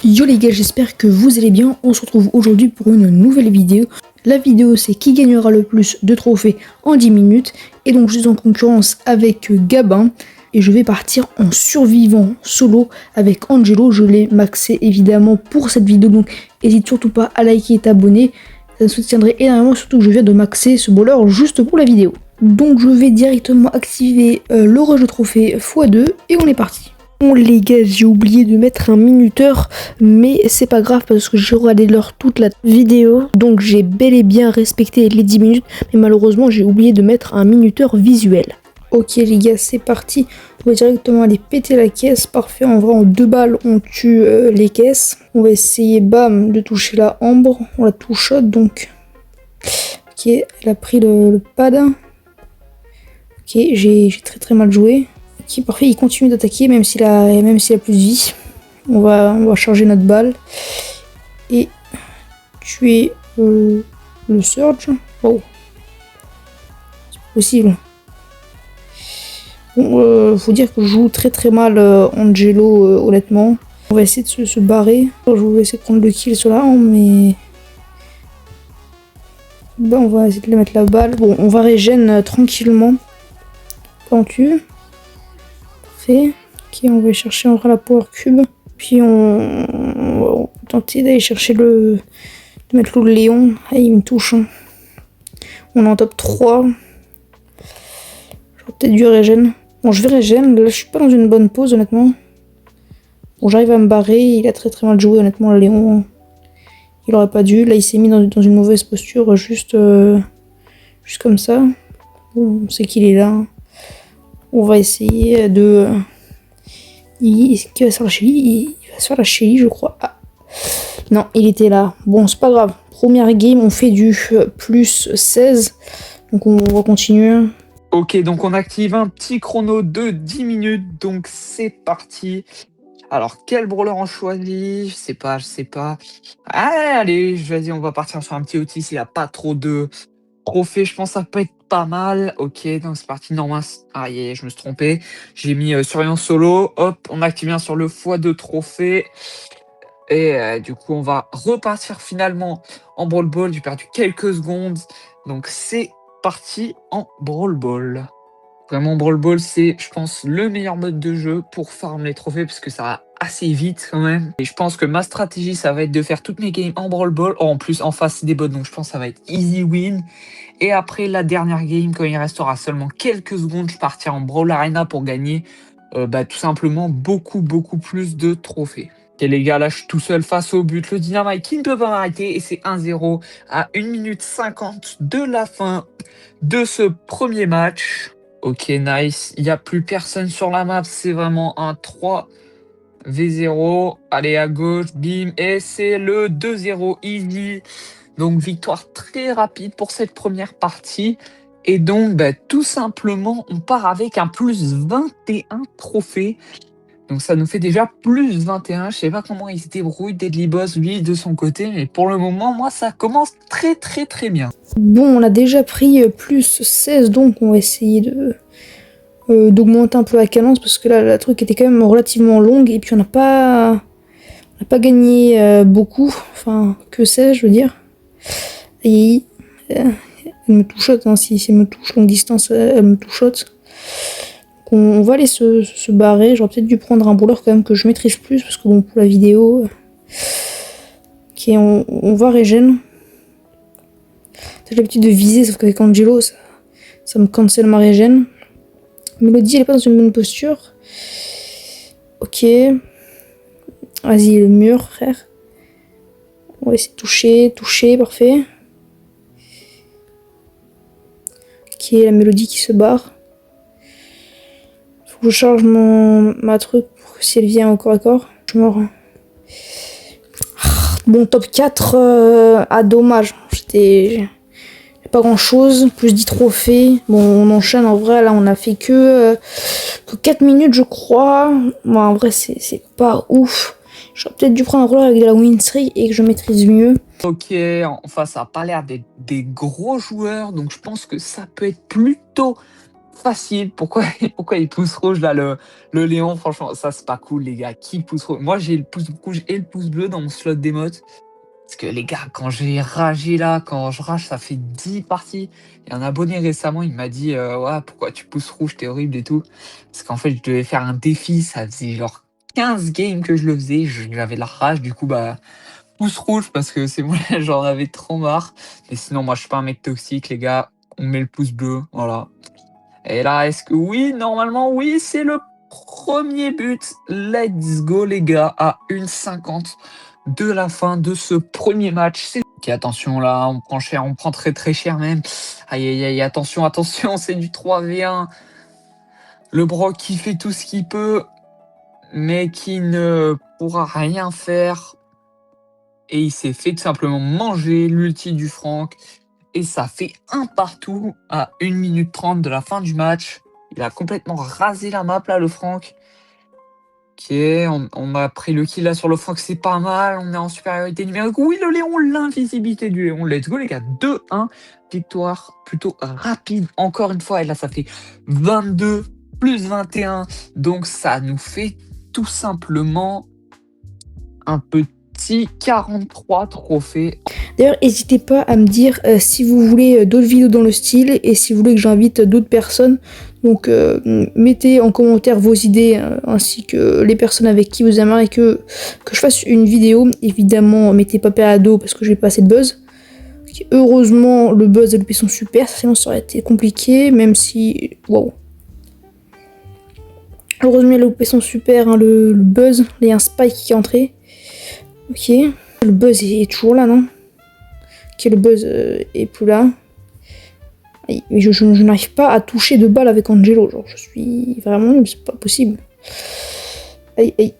Yo les gars, j'espère que vous allez bien. On se retrouve aujourd'hui pour une nouvelle vidéo. La vidéo c'est qui gagnera le plus de trophées en 10 minutes. Et donc je suis en concurrence avec Gabin. Et je vais partir en survivant solo avec Angelo. Je l'ai maxé évidemment pour cette vidéo. Donc n'hésite surtout pas à liker et t'abonner. Ça me soutiendrait énormément, surtout que je viens de maxer ce bowler juste pour la vidéo. Donc je vais directement activer le rush de trophée x2 et on est parti. Bon les gars, j'ai oublié de mettre un minuteur, mais c'est pas grave parce que j'ai regardé l'heure toute la vidéo, donc j'ai bel et bien respecté les 10 minutes, mais malheureusement j'ai oublié de mettre un minuteur visuel. Ok les gars, c'est parti, on va directement aller péter la caisse, parfait, en vrai en 2 balles on tue les caisses. On va essayer, bam, de toucher la ambre, on la touche donc. Ok, elle a pris le pad. Ok, j'ai très mal joué. Ok, parfait, il continue d'attaquer même s'il a plus de vie. On va charger notre balle et tuer le Surge. Oh, c'est pas possible. Bon, faut dire que je joue très mal Angelo, honnêtement. On va essayer de se barrer. Je vais essayer de prendre le kill sur la hambre, mais ben, on va essayer de lui mettre la balle. Bon, on va régène tranquillement. On tue. Parfait. Ok, on va chercher en vrai la power cube. Puis on va tenter d'aller chercher de mettre l'eau de Léon. Ah, il me touche. Hein. On est en top 3. J'aurais peut-être dû régène. Bon, je vais régène. Là, je suis pas dans une bonne pause, honnêtement. Bon, j'arrive à me barrer. Il a très mal joué, honnêtement, le Léon. Il aurait pas dû. Là, il s'est mis dans une mauvaise posture, juste comme ça. Bon, on sait qu'il est là. On va essayer de... Est-ce qu'il va se faire la Shelly? Il va se faire la Shelly, je crois. Ah. Non, il était là. Bon, c'est pas grave. Première game, on fait du plus 16. Donc on va continuer. Ok, donc on active un petit chrono de 10 minutes. Donc c'est parti. Alors, quel brawler on choisit? Je sais pas. Allez, vas-y, on va partir sur un petit Otis. Il a pas trop de trophées. Je pense que ça peut être pas mal. Ok, donc c'est parti. Normal. Ah, je me suis trompé. J'ai mis surveillance solo. Hop, on active bien sur le x2 trophée. Et du coup, on va repartir finalement en Brawl Ball. J'ai perdu quelques secondes. Donc, c'est parti en Brawl Ball. Vraiment, Brawl Ball, c'est, je pense, le meilleur mode de jeu pour farm les trophées parce que ça va assez vite quand même. Et je pense que ma stratégie, ça va être de faire toutes mes games en Brawl Ball. Oh, en plus, en face, c'est des bots, donc je pense que ça va être easy win. Et après la dernière game, quand il restera seulement quelques secondes, je partirai en Brawl Arena pour gagner tout simplement beaucoup plus de trophées. Et les gars, là, je suis tout seul face au but. Le Dynamite qui ne peut pas m'arrêter. Et c'est 1-0 à 1 minute 50 de la fin de ce premier match. Ok, nice. Il n'y a plus personne sur la map. C'est vraiment un 3v0. Allez, à gauche, bim. Et c'est le 2-0 easy. Donc, victoire très rapide pour cette première partie. Et donc, tout simplement, on part avec un plus 21 trophées. Donc ça nous fait déjà plus 21. Je sais pas comment il se débrouille Deadly Boss, lui, de son côté. Mais pour le moment, moi, ça commence très bien. Bon, on a déjà pris plus 16, donc on va essayer d'augmenter un peu la cadence. Parce que là, la truc était quand même relativement longue. Et puis on n'a pas gagné beaucoup. Enfin, que 16, je veux dire. Et elle me touchote, hein, si elle me touche longue distance, elle me touchote. On va aller se barrer. J'aurais peut-être dû prendre un brawler quand même que je maîtrise plus. Parce que bon, pour la vidéo... Ok, on va régène. J'ai l'habitude de viser, sauf qu'avec Angelo, ça me cancel ma régène. Mélodie, elle est pas dans une bonne posture. Ok. Vas-y, le mur, frère. On va essayer de toucher, parfait. Ok, la Mélodie qui se barre. Faut que je charge ma truc pour que si elle vient au corps à corps. Je meurs. Bon, top 4, dommage. J'ai pas grand chose, plus 10 trophées. Bon, on enchaîne en vrai, là on a fait que 4 minutes je crois. Bon, en vrai c'est pas ouf. J'aurais peut-être dû prendre un roller avec de la win streak et que je maîtrise mieux. Ok, enfin ça a pas l'air d'être des gros joueurs, donc je pense que ça peut être plutôt facile. Pourquoi il pouce rouge là, le Léon? Franchement, ça c'est pas cool, les gars. Qui pouce rouge? Moi, j'ai le pouce rouge et le pouce bleu dans mon slot d'émote. Parce que les gars, quand j'ai ragé là, quand je rage, ça fait 10 parties. Il y a un abonné récemment, il m'a dit ouais, pourquoi tu pousses rouge, t'es horrible et tout. Parce qu'en fait, je devais faire un défi, ça faisait genre 15 games que je le faisais, j'avais la rage, du coup, bah, pouce rouge parce que c'est moi, j'en avais trop marre. Mais sinon, moi, je suis pas un mec toxique, les gars. On met le pouce bleu, voilà. Et là, est-ce que oui, normalement, oui, c'est le premier but. Let's go, les gars, à 1,50 de la fin de ce premier match. Ok, attention là, on prend cher, on prend très très cher même. Aïe aïe aïe, attention, attention, c'est du 3v1. Le Brock qui fait tout ce qu'il peut, mais qui ne pourra rien faire. Et il s'est fait tout simplement manger l'ulti du Franck. Et ça fait un partout à 1 minute 30 de la fin du match. Il a complètement rasé la map là, le Franck. Ok, on a pris le kill là sur le Franck, c'est pas mal. On est en supériorité numérique. Oui, le Léon, l'invisibilité du Léon. Let's go, les gars. 2-1. Victoire plutôt rapide. Encore une fois, et là, ça fait 22 plus 21. Donc, ça nous fait tout simplement un petit 43 trophées. D'ailleurs, n'hésitez pas à me dire si vous voulez d'autres vidéos dans le style et si vous voulez que j'invite d'autres personnes. Donc, mettez en commentaire vos idées ainsi que les personnes avec qui vous aimeriez que je fasse une vidéo. Évidemment, mettez pas à dos parce que j'ai pas assez de buzz. Heureusement, le buzz et le P sont super, sinon ça aurait été compliqué, même si... Wow. Heureusement, les OP sont super, hein, le buzz, il y a un spike qui est entré. Ok, le buzz est toujours là, non? Ok, le buzz est plus là. Mais je n'arrive pas à toucher de balle avec Angelo, genre je suis vraiment nul, c'est pas possible. Aïe, aïe.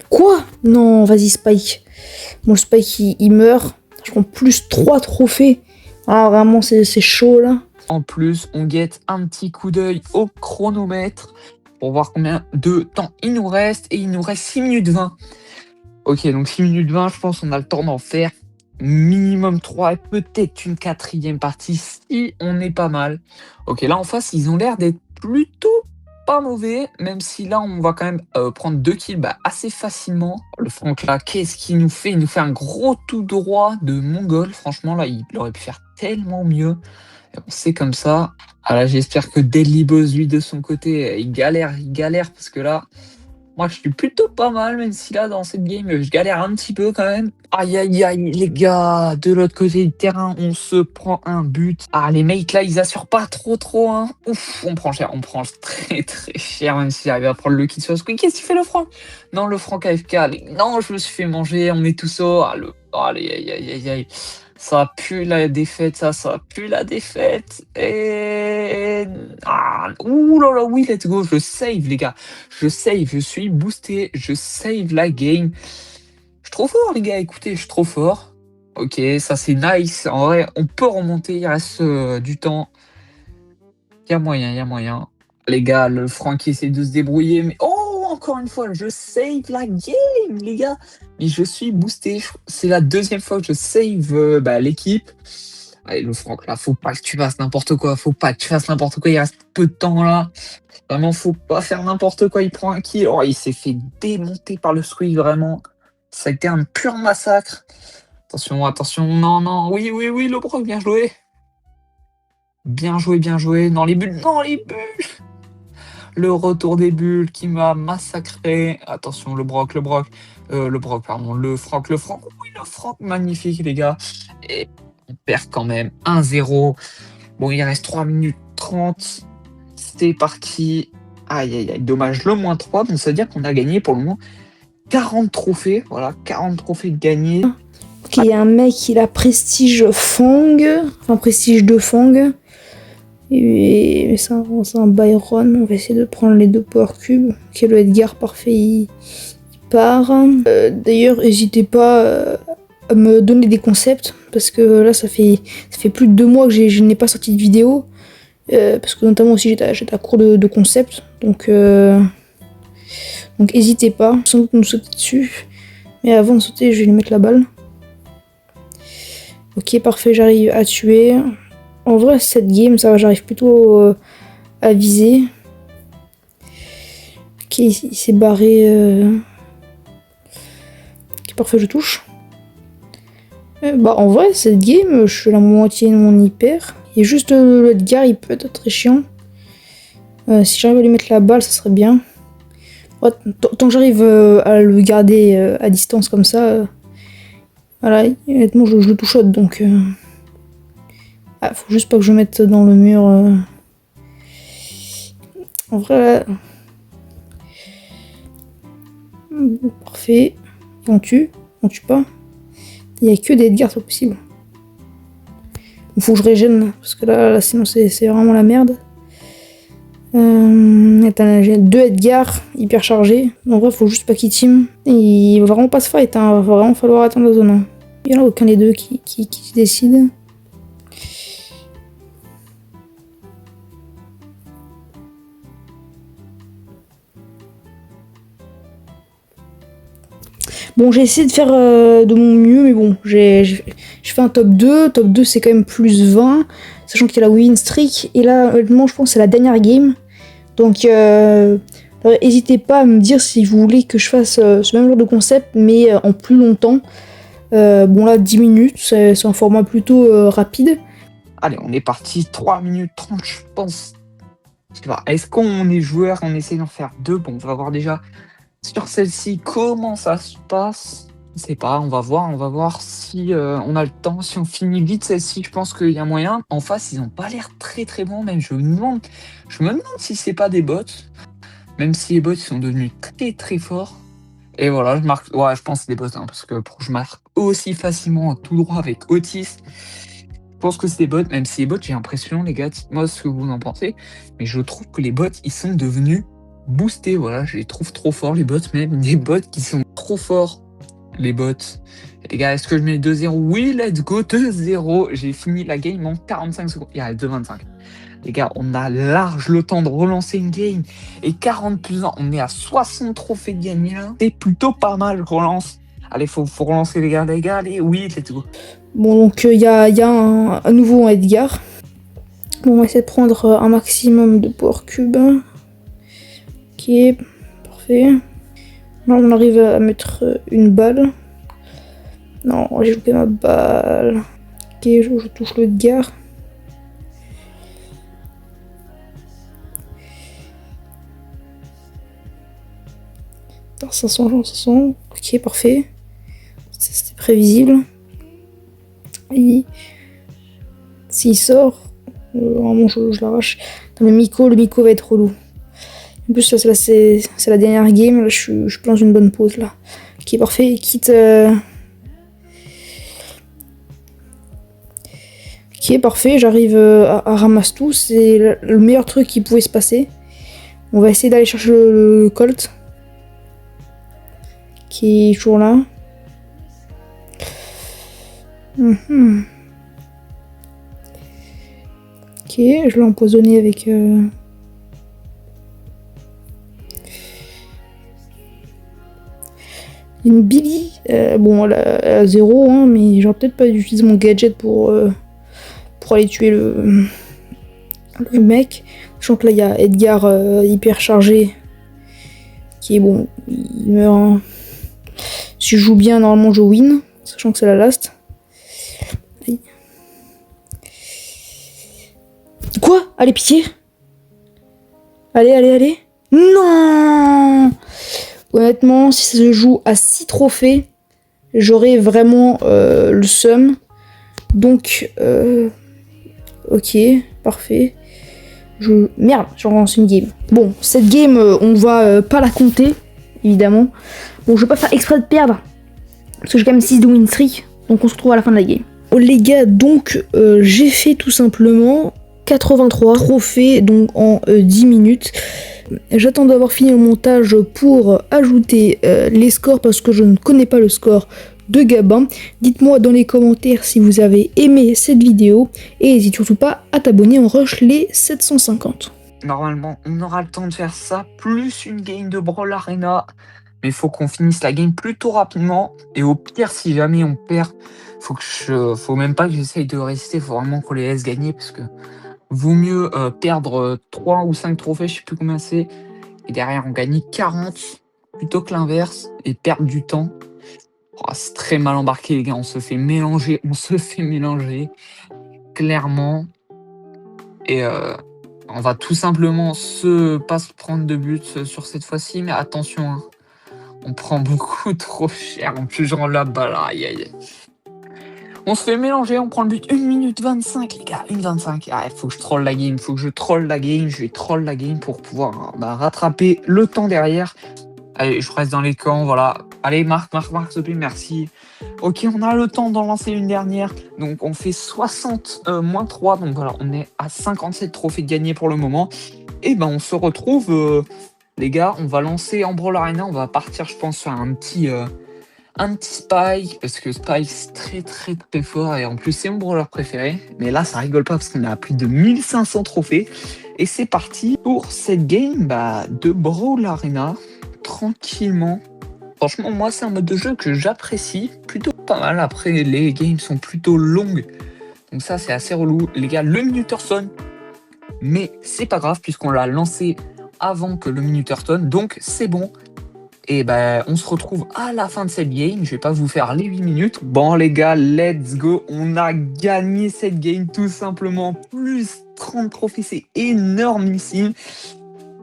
Quoi? Non, vas-y Spike. Bon, le Spike il meurt. Je prends plus 3 trophées. Ah, vraiment, c'est chaud là. En plus, on guette un petit coup d'œil au chronomètre pour voir combien de temps il nous reste. Et il nous reste 6 minutes 20. Ok, donc 6 minutes 20, je pense qu'on a le temps d'en faire minimum 3 et peut-être une 4e partie si on est pas mal. Ok, là en face, ils ont l'air d'être plutôt pas mauvais, même si là on va quand même prendre 2 kills assez facilement. Le Franck là, qu'est-ce qu'il nous fait? Il nous fait un gros tout droit de Mongol. Franchement là, il aurait pu faire tellement mieux. Et on sait comme ça. Ah là, j'espère que Deadly Boss, lui de son côté, il galère parce que là, moi, je suis plutôt pas mal, même si là, dans cette game, je galère un petit peu quand même. Aïe, aïe, aïe, les gars, de l'autre côté du terrain, on se prend un but. Ah, les mates, là, ils assurent pas trop, hein. Ouf, on prend cher, on prend très, très cher, même s'il arrive à prendre le kill sur le squid. Qu'est-ce qu'il fait, le Franck? Non, le Franck AFK, non, je me suis fait manger, on est tous au... Ah, allez, aïe, aïe, aïe, aïe. Ça pue la défaite, ça pue la défaite. Et... Ah, ouh là là, oui, let's go, je save, les gars. Je save, je suis boosté, je save la game. Je suis trop fort, les gars, écoutez, je suis trop fort. Ok, ça c'est nice. En vrai, on peut remonter, il reste du temps. Il y a moyen. Les gars, le Franck essaie de se débrouiller, mais... Oh, encore une fois, je save la game, les gars. Mais je suis boosté. C'est la 2e fois que je save l'équipe. Allez, le Franck, là, faut pas que tu fasses n'importe quoi. Il reste peu de temps, là. Vraiment, faut pas faire n'importe quoi. Il prend un kill. Oh, il s'est fait démonter par le squeak, vraiment. Ça a été un pur massacre. Attention. Non. Oui, le Brock, bien joué. Bien joué. Dans les bulles. Le retour des bulles qui m'a massacré. Attention, le Franck. Oui, le Franck, magnifique, les gars. Et on perd quand même 1-0. Bon, il reste 3 minutes 30. C'est parti. Aïe. Dommage, le -3. Donc, ça veut dire qu'on a gagné pour le moment 40 trophées. Voilà, 40 trophées de gagnés. Ok, il y a un mec, il a prestige Fang. Enfin, prestige de Fang. Et c'est un Byron. On va essayer de prendre les 2 Power Cubes. Ok, le Edgar, parfait, il part. D'ailleurs, n'hésitez pas à me donner des concepts. Parce que là, ça fait plus de 2 mois que je n'ai pas sorti de vidéo. Parce que notamment aussi, j'étais à court de concepts. Donc n'hésitez pas. Sans doute nous sauter dessus. Mais avant de sauter, je vais lui mettre la balle. Ok, parfait, j'arrive à tuer. En vrai, cette game, ça va, j'arrive plutôt à viser. Ok, il s'est barré. Ok, parfait, je touche. Bah en vrai, cette game, je suis à la moitié de mon hyper. Et juste le Edgar, il peut être très chiant. Si j'arrive à lui mettre la balle, ça serait bien. Ouais, tant que j'arrive à le garder à distance comme ça, voilà, honnêtement, je le touche donc. Ah, faut juste pas que je mette dans le mur. En vrai, là. Bon, parfait. On tue pas. Il y a que des Edgar, c'est pas possible. Il faut que je régène, parce que là sinon c'est vraiment la merde. Attends, j'ai 2 Edgar hyper chargés. En vrai, faut juste pas qu'il team. Il va vraiment pas se fight, hein. Va vraiment falloir attendre la zone. Hein. Il y en a aucun des deux qui décide. Bon, j'ai essayé de faire de mon mieux, mais bon, j'ai fait un top 2. Top 2, c'est quand même plus 20, sachant qu'il y a la win streak. Et là, honnêtement, je pense que c'est la dernière game. Donc, n'hésitez pas à me dire si vous voulez que je fasse ce même genre de concept, mais en plus longtemps. Bon, là, 10 minutes, c'est un format plutôt rapide. Allez, on est parti. 3 minutes 30, je pense. Est-ce qu'on est joueur, on essaie d'en faire 2? Bon, on va voir déjà sur celle-ci comment ça se passe. Je sais pas, on va voir si on a le temps, si on finit vite celle-ci. Je pense qu'il y a moyen. En face, ils ont pas l'air très très bons, même. Je me demande si c'est pas des bots, même si les bots ils sont devenus très très forts. Et voilà, je marque. Ouais, je pense que c'est des bots, hein, parce que je marque aussi facilement tout droit avec Otis. Je pense que c'est des bots, même si les bots, j'ai l'impression, les gars, dites-moi ce que vous en pensez. Mais je trouve que les bots, ils sont devenus boostés. Voilà, je les trouve trop forts, les bots, même des bots qui sont trop forts. Les bots. Et les gars, est-ce que je mets 2-0? Oui, let's go, 2-0. J'ai fini la game en 45 secondes. Il y a 2-25. Les gars, on a large le temps de relancer une game. Et 40 plus 1, on est à 60 trophées de gagnés là. C'est plutôt pas mal, je relance. Allez, faut relancer les gars, allez, oui, let's go. Bon, donc il y a un nouveau Edgar. Bon, on va essayer de prendre un maximum de power cube. Ok, parfait. Là, on arrive à mettre une balle. Non, j'ai loupé ma balle. Ok, je touche le Edgar. Dans 500. Ok, parfait. C'était prévisible. Et s'il sort, vraiment je l'arrache. Le Miko va être relou. En plus là c'est la dernière game, là je suis dans une bonne pause là. Ok, parfait, quitte. Ok, parfait, j'arrive à ramasser tout, c'est le meilleur truc qui pouvait se passer. On va essayer d'aller chercher le Colt. Qui est toujours là. Ok, je l'ai empoisonné avec... Une Billy. Bon, elle a 0, hein, mais j'aurais peut-être pas dû utiliser mon gadget pour aller tuer le mec. Sachant que là, il y a Edgar hyper chargé. Qui est bon, il meurt. Hein. Si je joue bien, normalement je win. Sachant que c'est la last. Aïe. Quoi? Allez, pitié. Allez. Non! Honnêtement, si ça se joue à 6 trophées, j'aurais vraiment le seum. Donc, ok, parfait. Merde, j'en relance une game. Bon, cette game, on va pas la compter, évidemment. Bon, je vais pas faire exprès de perdre, parce que j'ai quand même 6 de win streak. Donc on se retrouve à la fin de la game. Oh, les gars, donc j'ai fait tout simplement 83 trophées donc en 10 minutes. J'attends d'avoir fini le montage pour ajouter les scores parce que je ne connais pas le score de Gabin. Dites-moi dans les commentaires si vous avez aimé cette vidéo et n'hésite surtout pas à t'abonner, on rush les 750. Normalement, on aura le temps de faire ça, plus une game de Brawl Arena. Mais il faut qu'on finisse la game plutôt rapidement. Et au pire, si jamais on perd, faut même pas que j'essaye de résister, faut vraiment qu'on les laisse gagner parce que Vaut mieux perdre 3 ou 5 trophées, je sais plus combien c'est, et derrière on gagne 40 plutôt que l'inverse et perdre du temps. Oh, c'est très mal embarqué les gars, on se fait mélanger clairement et on va tout simplement pas se prendre de but sur cette fois-ci, mais attention, hein, on prend beaucoup trop cher en plus genre la balle, aïe aïe. On se fait mélanger, on prend le but 1 minute 25 les gars, 1 minute 25. Ah, il faut que je troll la game, je vais troll la game pour pouvoir rattraper le temps derrière. Allez, je reste dans les camps, voilà. Allez, marque, s'il te plaît, merci. Ok, on a le temps d'en lancer une dernière. Donc, on fait 60 moins 3. Donc, voilà, on est à 57 trophées de gagnés pour le moment. Et ben, on se retrouve, les gars. On va lancer en Brawl Arena. On va partir, je pense, sur un petit Spike. Parce que Spike, c'est très, très, très fort. Et en plus, c'est mon brawler préféré. Mais là, ça rigole pas parce qu'on est à plus de 1500 trophées. Et c'est parti pour cette game de Brawl Arena. Tranquillement. Franchement, moi, c'est un mode de jeu que j'apprécie plutôt pas mal. Après, les games sont plutôt longues. Donc ça, c'est assez relou. Les gars, le minuteur sonne. Mais c'est pas grave puisqu'on l'a lancé avant que le minuteur sonne. Donc, c'est bon. Et on se retrouve à la fin de cette game. Je vais pas vous faire les 8 minutes. Bon, les gars, let's go. On a gagné cette game tout simplement. Plus 30 trophées, c'est énormissime.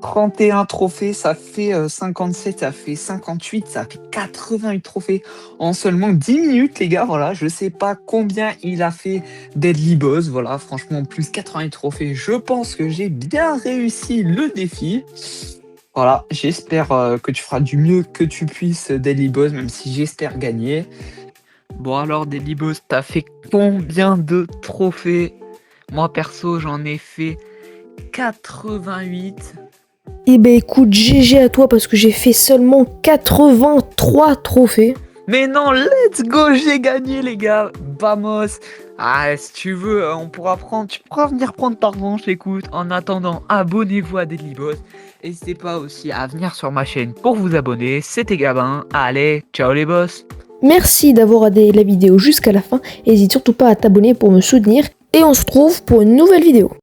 31 trophées, ça fait 57, ça fait 58, ça fait 88 trophées en seulement 10 minutes, les gars. Voilà, je sais pas combien il a fait Deadly Boss. Voilà, franchement, plus 88 trophées. Je pense que j'ai bien réussi le défi. Voilà, j'espère que tu feras du mieux que tu puisses, Deadly Boss, même si j'espère gagner. Bon, alors, Deadly Boss, t'as fait combien de trophées? Moi, perso, j'en ai fait 88. Eh ben écoute, GG à toi parce que j'ai fait seulement 83 trophées. Mais non, let's go, j'ai gagné les gars, vamos. Ah, si tu veux, tu pourras venir prendre ta revanche, écoute. En attendant, abonnez-vous à Deadly Boss. N'hésitez pas aussi à venir sur ma chaîne pour vous abonner. C'était Gabin, allez, ciao les boss. Merci d'avoir regardé la vidéo jusqu'à la fin. N'hésite surtout pas à t'abonner pour me soutenir. Et on se retrouve pour une nouvelle vidéo.